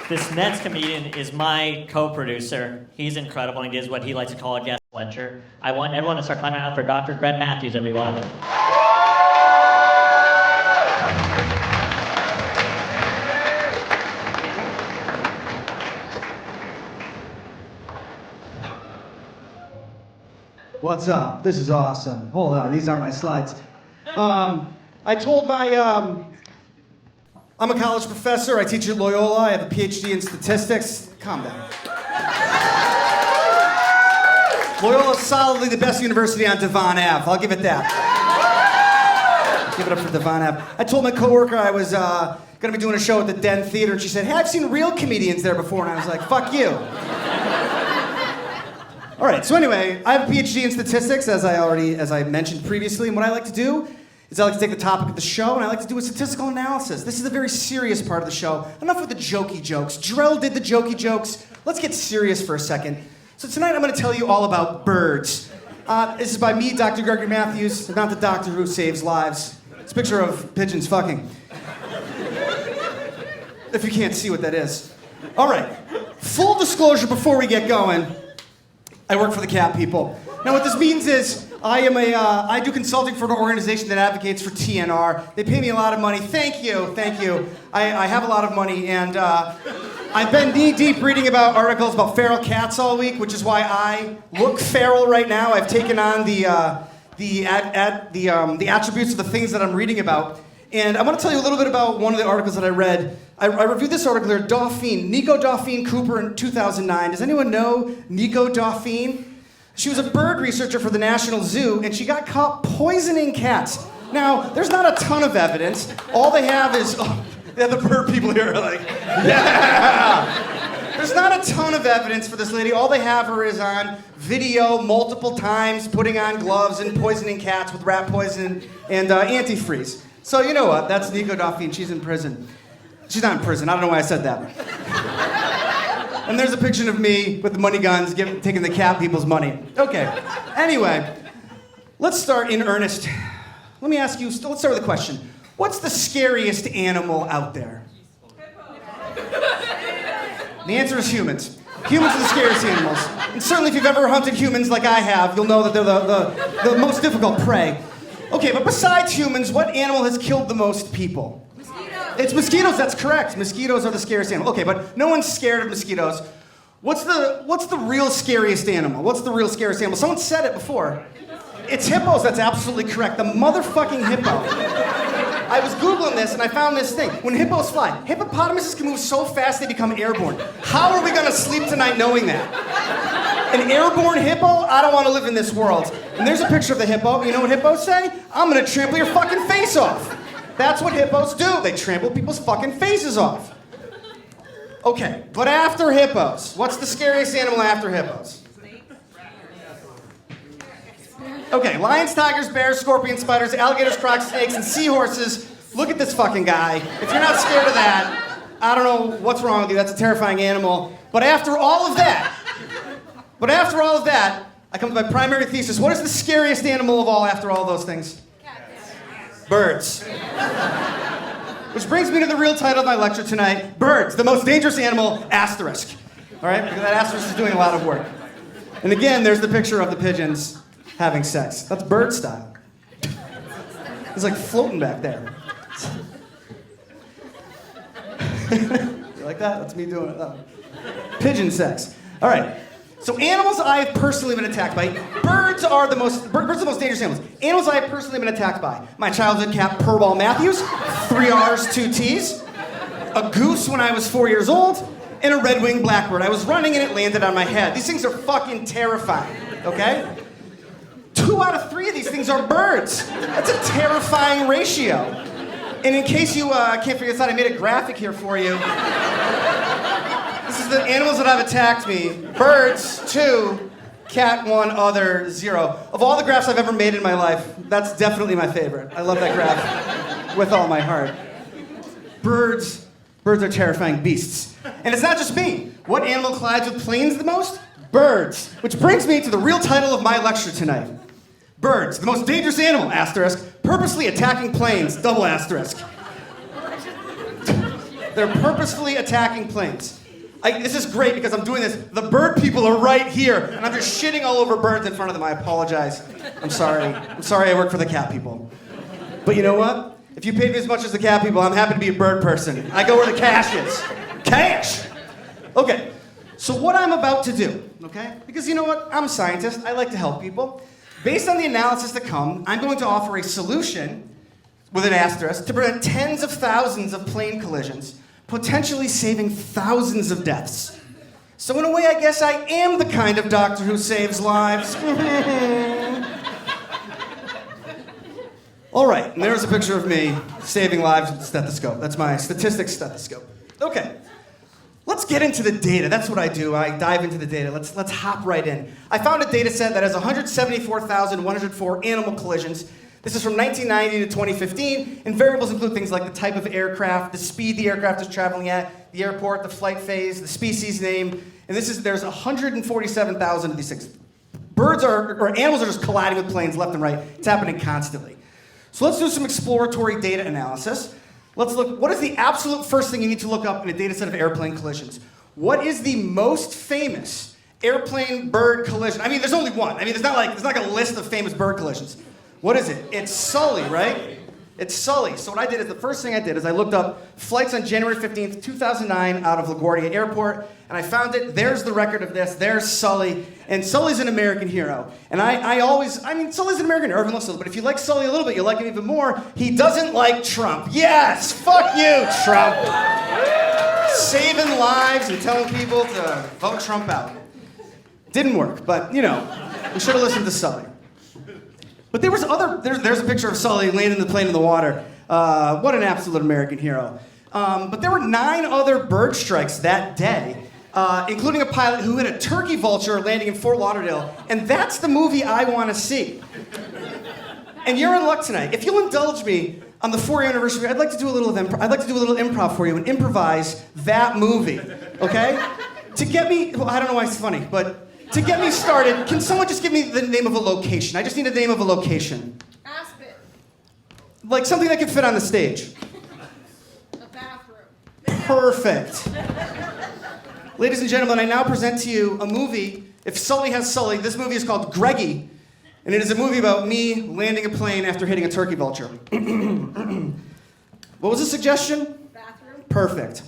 This next comedian is my co-producer. He's incredible, and he does what he likes to call a guest lecture. I want everyone to start climbing out for Dr. Greg Matthews, everyone. What's up? This is awesome. Hold on, these aren't my slides. I told my, I'm a college professor. I teach at Loyola. I have a PhD in statistics. Calm down. Loyola's solidly the best university on Devon Ave. I'll give it that. Give it up for Devon Ave. I told my coworker I was going to be doing a show at the Den Theater, and she said, hey, I've seen real comedians there before. And I was like, fuck you. All right, so anyway, I have a PhD in statistics, as I mentioned previously, and what I like to do is I like to take the topic of the show and I like to do a statistical analysis. This is a very serious part of the show. Enough with the jokey jokes. Drell did the jokey jokes. Let's get serious for a second. So tonight I'm going to tell you all about birds. This is by me, Dr. Gregory Matthews, not the doctor who saves lives. It's a picture of pigeons fucking. If you can't see what that is. All right, full disclosure before we get going. I work for the cat people. Now what this means is I do consulting for an organization that advocates for TNR. They pay me a lot of money. Thank you. I have a lot of money, and I've been knee-deep reading about articles about feral cats all week, which is why I look feral right now. I've taken on the attributes of the things that I'm reading about. And I want to tell you a little bit about one of the articles that I read. I reviewed this article here, Dauphine, Nico Dauphine Cooper in 2009. Does anyone know Nico Dauphine? She was a bird researcher for the National Zoo, and she got caught poisoning cats. Now, there's not a ton of evidence. All they have is, the bird people here are like, yeah! There's not a ton of evidence for this lady. All they have her is on video multiple times, putting on gloves and poisoning cats with rat poison and antifreeze. So you know what? That's Nico Dauphine. She's in prison. She's not in prison. I don't know why I said that. And there's a picture of me with the money guns taking the cat people's money. Okay. Anyway, let's start in earnest. Let me ask you, let's start with a question. What's the scariest animal out there? The answer is humans. Humans are the scariest animals. And certainly if you've ever hunted humans like I have, you'll know that they're the most difficult prey. Okay, but besides humans, what animal has killed the most people? It's mosquitoes, that's correct. Mosquitoes are the scariest animal. Okay, but no one's scared of mosquitoes. What's the real scariest animal? What's the real scariest animal? Someone said it before. It's hippos, that's absolutely correct. The motherfucking hippo. I was Googling this and I found this thing. When hippos fly, hippopotamuses can move so fast they become airborne. How are we gonna sleep tonight knowing that? An airborne hippo? I don't wanna live in this world. And there's a picture of the hippo. You know what hippos say? I'm gonna trample your fucking face off. That's what hippos do. They trample people's fucking faces off. Okay, but after hippos, what's the scariest animal after hippos? Okay, lions, tigers, bears, scorpions, spiders, alligators, crocs, snakes, and seahorses. Look at this fucking guy. If you're not scared of that, I don't know what's wrong with you. That's a terrifying animal. But after all of that, I come to my primary thesis. What is the scariest animal of all after all those things? Birds. Which brings me to the real title of my lecture tonight. Birds, the most dangerous animal, asterisk. All right, because that asterisk is doing a lot of work. And again, there's the picture of the pigeons having sex. That's bird style. It's like floating back there. You like that? That's me doing it. Pigeon sex. All right. So animals I have personally been attacked by. Birds are the most dangerous animals. Animals I have personally been attacked by. My childhood cat, Perball Matthews, 3 R's, 2 T's. A goose when I was 4 years old, and a red-winged blackbird. I was running and it landed on my head. These things are fucking terrifying, okay? 2 out of 3 of these things are birds. That's a terrifying ratio. And in case you can't figure this out, I made a graphic here for you. This is the animals that have attacked me. Birds, 2, cat, 1, other, 0. Of all the graphs I've ever made in my life, that's definitely my favorite. I love that graph with all my heart. Birds are terrifying beasts. And it's not just me. What animal collides with planes the most? Birds. Which brings me to the real title of my lecture tonight. Birds, the most dangerous animal, asterisk, purposely attacking planes, double asterisk. They're purposefully attacking planes. This is great because I'm doing this. The bird people are right here, and I'm just shitting all over birds in front of them. I apologize. I'm sorry. I'm sorry I work for the cat people. But you know what? If you paid me as much as the cat people, I'm happy to be a bird person. I go where the cash is. Cash! Okay, so what I'm about to do, okay? Because you know what? I'm a scientist. I like to help people. Based on the analysis to come, I'm going to offer a solution, with an asterisk, to prevent tens of thousands of plane collisions, potentially saving thousands of deaths. So in a way, I guess I am the kind of doctor who saves lives. All right, and there's a picture of me saving lives with a stethoscope. That's my statistics stethoscope. Okay, let's get into the data. That's what I do. I dive into the data. Let's hop right in. I found a data set that has 174,104 animal collisions. This is from 1990 to 2015, and variables include things like the type of aircraft, the speed the aircraft is traveling at, the airport, the flight phase, the species name, and there's 147,000 of these things. Birds or animals are just colliding with planes left and right. It's happening constantly. So let's do some exploratory data analysis. Let's look, what is the absolute first thing you need to look up in a data set of airplane collisions? What is the most famous airplane bird collision? I mean, there's only one. I mean, there's not like a list of famous bird collisions. What is it? It's Sully, right? It's Sully. So what I did is, the first thing I did is I looked up flights on January 15th, 2009 out of LaGuardia Airport, and I found it. There's the record of this. There's Sully. And Sully's an American hero. And I mean, Sully's an American hero. Everyone loves Sully. But if you like Sully a little bit, you'll like him even more. He doesn't like Trump. Yes! Fuck you, Trump! Saving lives and telling people to vote Trump out. Didn't work, but, you know, we should have listened to Sully. But there's a picture of Sully landing the plane in the water. What an absolute American hero. But there were 9 other bird strikes that day, including a pilot who hit a turkey vulture landing in Fort Lauderdale. And that's the movie I want to see. And you're in luck tonight. If you'll indulge me on the 4-year anniversary, I'd like to do a little improv for you and improvise that movie, okay? To get me, well, I don't know why it's funny, but to get me started, can someone just give me the name of a location? I just need the name of a location. Aspen. Like something that can fit on the stage. A bathroom. Perfect. Ladies and gentlemen, I now present to you a movie. If Sully has Sully, this movie is called Greggy, and it is a movie about me landing a plane after hitting a turkey vulture. What was the suggestion? Bathroom. Perfect.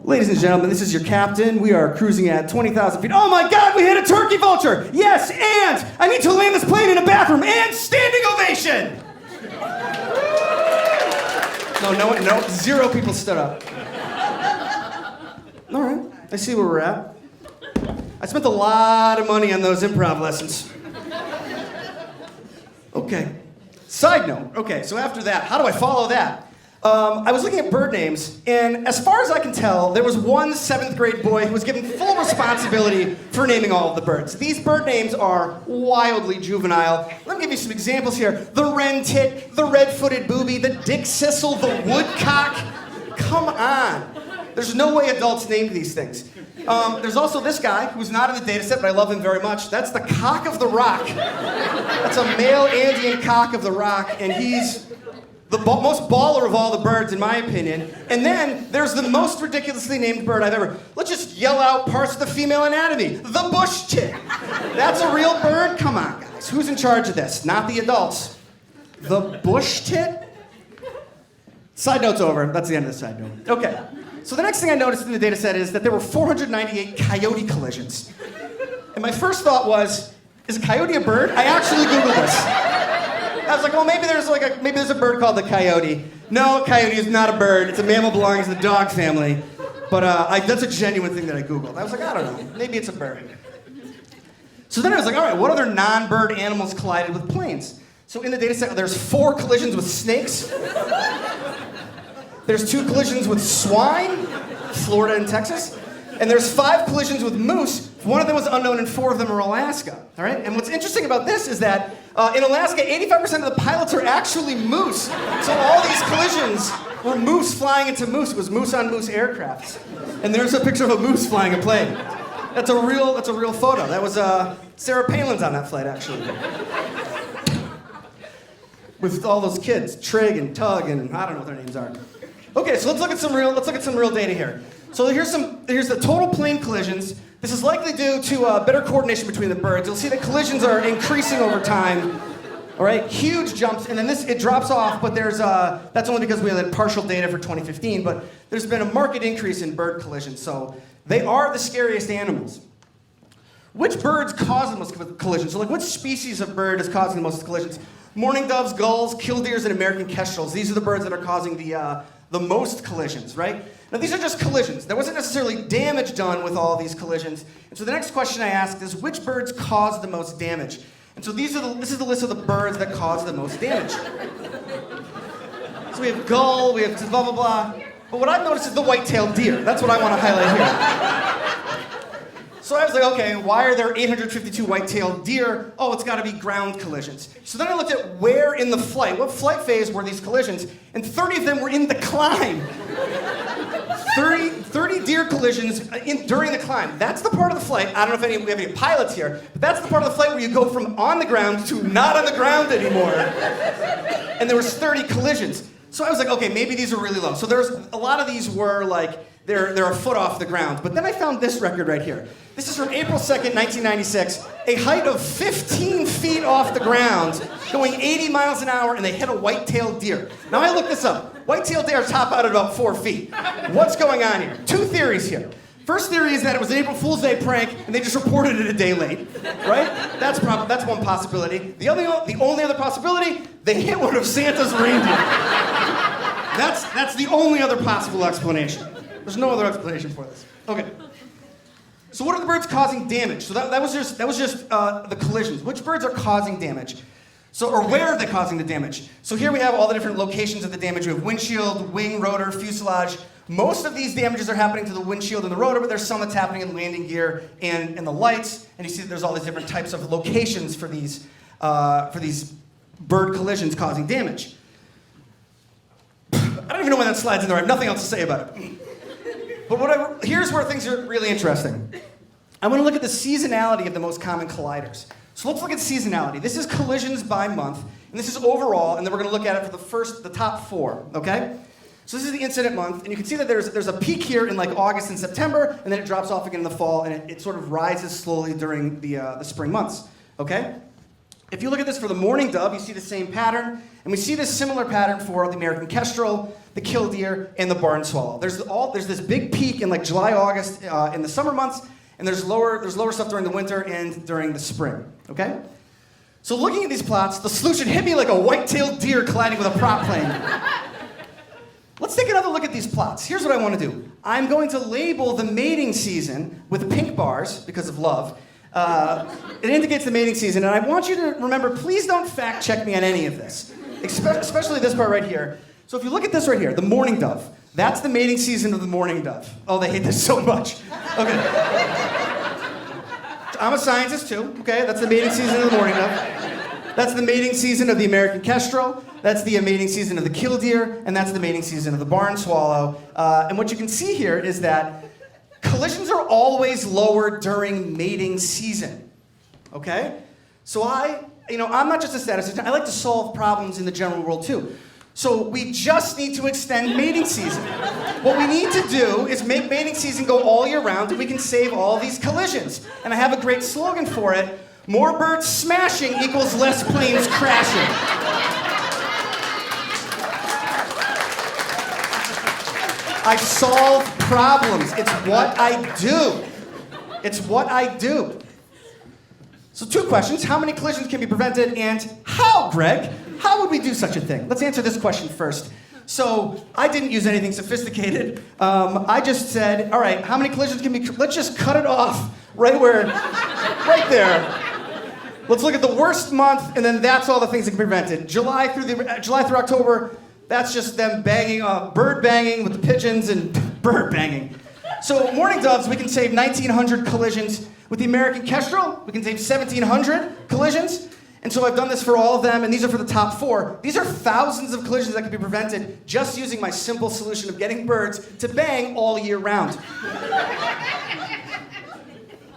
Ladies and gentlemen, this is your captain. We are cruising at 20,000 feet. Oh my God, we hit a turkey vulture! Yes, and I need to land this plane in a bathroom and standing ovation! No, 0 people stood up. All right, I see where we're at. I spent a lot of money on those improv lessons. Okay, side note. Okay, so after that, how do I follow that? I was looking at bird names, and as far as I can tell, there was one 7th grade boy who was given full responsibility for naming all of the birds. These bird names are wildly juvenile. Let me give you some examples here. The wren tit, the red-footed booby, the dick sissel, the woodcock. Come on. There's no way adults named these things. There's also this guy who's not in the data set, but I love him very much. That's the cock of the rock. That's a male Andean cock of the rock, and he's the most baller of all the birds, in my opinion. And then there's the most ridiculously named bird I've ever. Let's just yell out parts of the female anatomy. The bush tit. That's a real bird? Come on, guys. Who's in charge of this? Not the adults. The bush tit? Side note's over. That's the end of the side note. Okay. So the next thing I noticed in the data set is that there were 498 coyote collisions. And my first thought was, is a coyote a bird? I actually Googled this. I was like, well, maybe there's a bird called the coyote. No, a coyote is not a bird. It's a mammal belonging to the dog family. But that's a genuine thing that I Googled. I was like, I don't know. Maybe it's a bird. So then I was like, all right, what other non-bird animals collided with planes? So in the data set, there's 4 collisions with snakes. There's 2 collisions with swine, Florida and Texas. And there's 5 collisions with moose. One of them was unknown and 4 of them are Alaska. All right? And what's interesting about this is that in Alaska, 85% of the pilots are actually moose. So all these collisions were moose flying into moose. It was moose on moose aircraft. And there's a picture of a moose flying a plane. That's a real photo. That was Sarah Palin's on that flight, actually. with all those kids, Trig and Tug, and I don't know what their names are. Okay, so let's look at some real data here. So here's the total plane collisions. This is likely due to better coordination between the birds. You'll see that collisions are increasing over time. All right, huge jumps, and then it drops off. But that's only because we had partial data for 2015. But there's been a marked increase in bird collisions. So they are the scariest animals. Which birds cause the most collisions? So like, which species of bird is causing the most collisions? Mourning doves, gulls, killdeers, and American kestrels. These are the birds that are causing the most collisions, right? Now these are just collisions. There wasn't necessarily damage done with all these collisions. And so the next question I asked is, which birds cause the most damage? And so this is the list of the birds that cause the most damage. So we have gull, we have blah, blah, blah. But what I've noticed is the white-tailed deer. That's what I want to highlight here. So I was like, okay, why are there 852 white-tailed deer? Oh, it's got to be ground collisions. So then I looked at where in the flight, what flight phase were these collisions, and 30 of them were in the climb. 30 deer collisions during the climb. That's the part of the flight, I don't know if we have any pilots here, but that's the part of the flight where you go from on the ground to not on the ground anymore. And there was 30 collisions. So I was like, okay, maybe these are really low. So there's a lot of these were like, they're a foot off the ground. But then I found this record right here. This is from April 2nd, 1996. A height of 15 feet off the ground, going 80 miles an hour, and they hit a white-tailed deer. Now I looked this up. White-tailed deer top out at about 4 feet. What's going on here? Two theories here. First theory is that it was an April Fool's Day prank, and they just reported it a day late, right? That's one possibility. The only other possibility, they hit one of Santa's reindeer. That's the only other possible explanation. There's no other explanation for this. Okay. So what are the birds causing damage? So that was just the collisions. Which birds are causing damage? Or where are they causing the damage? So here we have all the different locations of the damage. We have windshield, wing, rotor, fuselage. Most of these damages are happening to the windshield and the rotor, but there's some that's happening in landing gear and the lights. And you see that there's all these different types of locations for these bird collisions causing damage. I don't even know when that slide's in there. I have nothing else to say about it. But here's where things are really interesting. I want to look at the seasonality of the most common colliders. So let's look at seasonality. This is collisions by month, and this is overall, and then we're going to look at it for the top 4, okay? So this is the incident month, and you can see that there's a peak here in like August and September, and then it drops off again in the fall, and it sort of rises slowly during the spring months, okay? If you look at this for the mourning dove, you see the same pattern, and we see this similar pattern for the American kestrel, the killdeer, and the barn swallow. There's this big peak in like July, August in the summer months, and there's lower stuff during the winter and during the spring, okay? So looking at these plots, the solution hit me like a white-tailed deer colliding with a prop plane. Let's take another look at these plots. Here's what I want to do. I'm going to label the mating season with pink bars because of love. It indicates the mating season, and I want you to remember, please don't fact check me on any of this, especially this part right here. So if you look at this right here, the mourning dove, that's the mating season of the mourning dove. Oh, they hate this so much. Okay. I'm a scientist too, okay? That's the mating season of the mourning dove. That's the mating season of the American kestrel. That's the mating season of the killdeer, and that's the mating season of the barn swallow. And what you can see here is that collisions are always lower during mating season, okay? So I'm not just a statistician. I like to solve problems in the general world too. So we just need to extend mating season. What we need to do is make mating season go all year round, and we can save all these collisions. And I have a great slogan for it. More birds smashing equals less planes crashing. I solve problems. It's what I do. It's what I do. So 2 questions. How many collisions can be prevented? And how, Greg? How would we do such a thing? Let's answer this question first. So I didn't use anything sophisticated. I just said, all right, how many collisions can be... Let's just cut it off right there. Let's look at the worst month, and then that's all the things that can be prevented. July through October, that's just them banging, bird banging with the pigeons and bird banging. So mourning doves, we can save 1,900 collisions. With the American kestrel, we can save 1,700 collisions. And so I've done this for all of them, and these are for the top 4. These are thousands of collisions that can be prevented just using my simple solution of getting birds to bang all year round.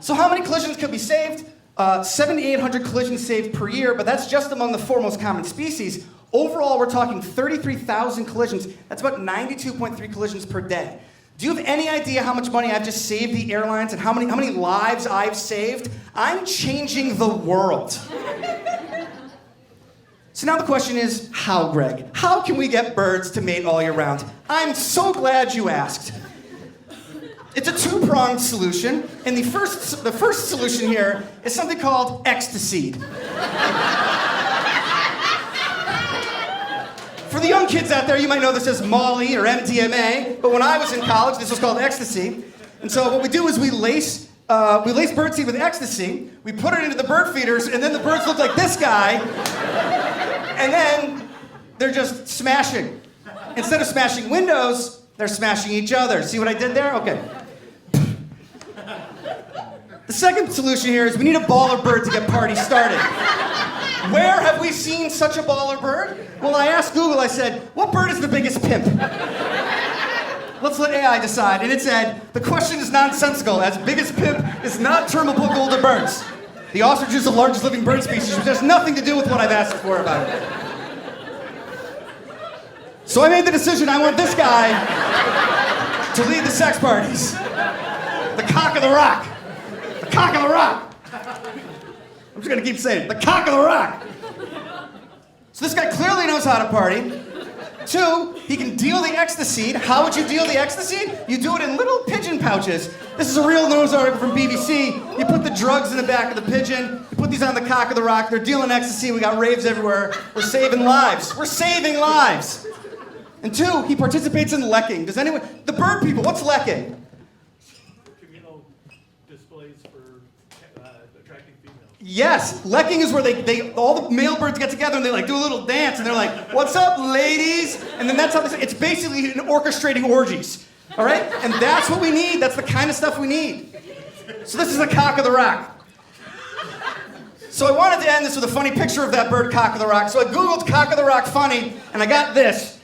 So how many collisions could be saved? 7,800 collisions saved per year, but that's just among the 4 most common species. Overall, we're talking 33,000 collisions. That's about 92.3 collisions per day. Do you have any idea how much money I've just saved the airlines and how many lives I've saved? I'm changing the world. So now the question is, how, Greg? How can we get birds to mate all year round? I'm so glad you asked. It's a two-pronged solution, and the first solution here is something called ecstasy. For the young kids out there, you might know this as Molly or MDMA, but when I was in college, this was called ecstasy. And so what we do is we lace birdseed with ecstasy, we put it into the bird feeders, and then the birds look like this guy, and then they're just smashing. Instead of smashing windows, they're smashing each other. See what I did there? Okay. The second solution here is we need a baller bird to get parties started. Where have we seen such a baller bird? Well, I asked Google, I said, what bird is the biggest pimp? Let's let AI decide. And it said, the question is nonsensical, as biggest pimp is not termable golden birds. The ostrich is the largest living bird species, which has nothing to do with what I've asked for about it. So I made the decision, I want this guy to lead the sex parties. The cock of the rock. The cock of the rock. I'm just gonna keep saying it. The cock of the rock. So this guy clearly knows how to party. 2, he can deal the ecstasy. How would you deal the ecstasy? You do it in little pigeon pouches. This is a real news article from BBC. You put the drugs in the back of the pigeon. You put these on the cock of the rock. They're dealing ecstasy. We got raves everywhere. We're saving lives. We're saving lives. And 2, he participates in lecking. Does anyone? The bird people, what's lecking? Communal displays for attracting females. Yes, lecking is where they all the male birds get together and they like do a little dance and they're like, "What's up, ladies?" And then that's how it's basically an orchestrating orgies. All right? And that's what we need. That's the kind of stuff we need. So this is the cock of the rock. So I wanted to end this with a funny picture of that bird, cock of the rock. So I Googled cock of the rock funny and I got this.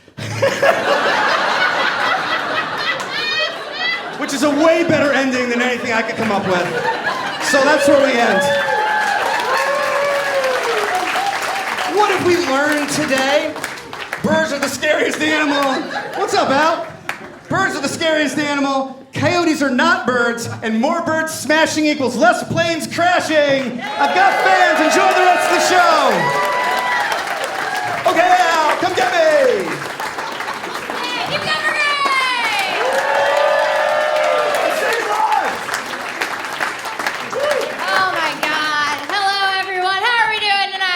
Which is a way better ending than anything I could come up with. So that's where we end. What have we learned today? Birds are the scariest animal. What's up, Al? Birds are the scariest animal. Coyotes are not birds, and more birds smashing equals less planes crashing. I've got fans. Enjoy the rest of the show.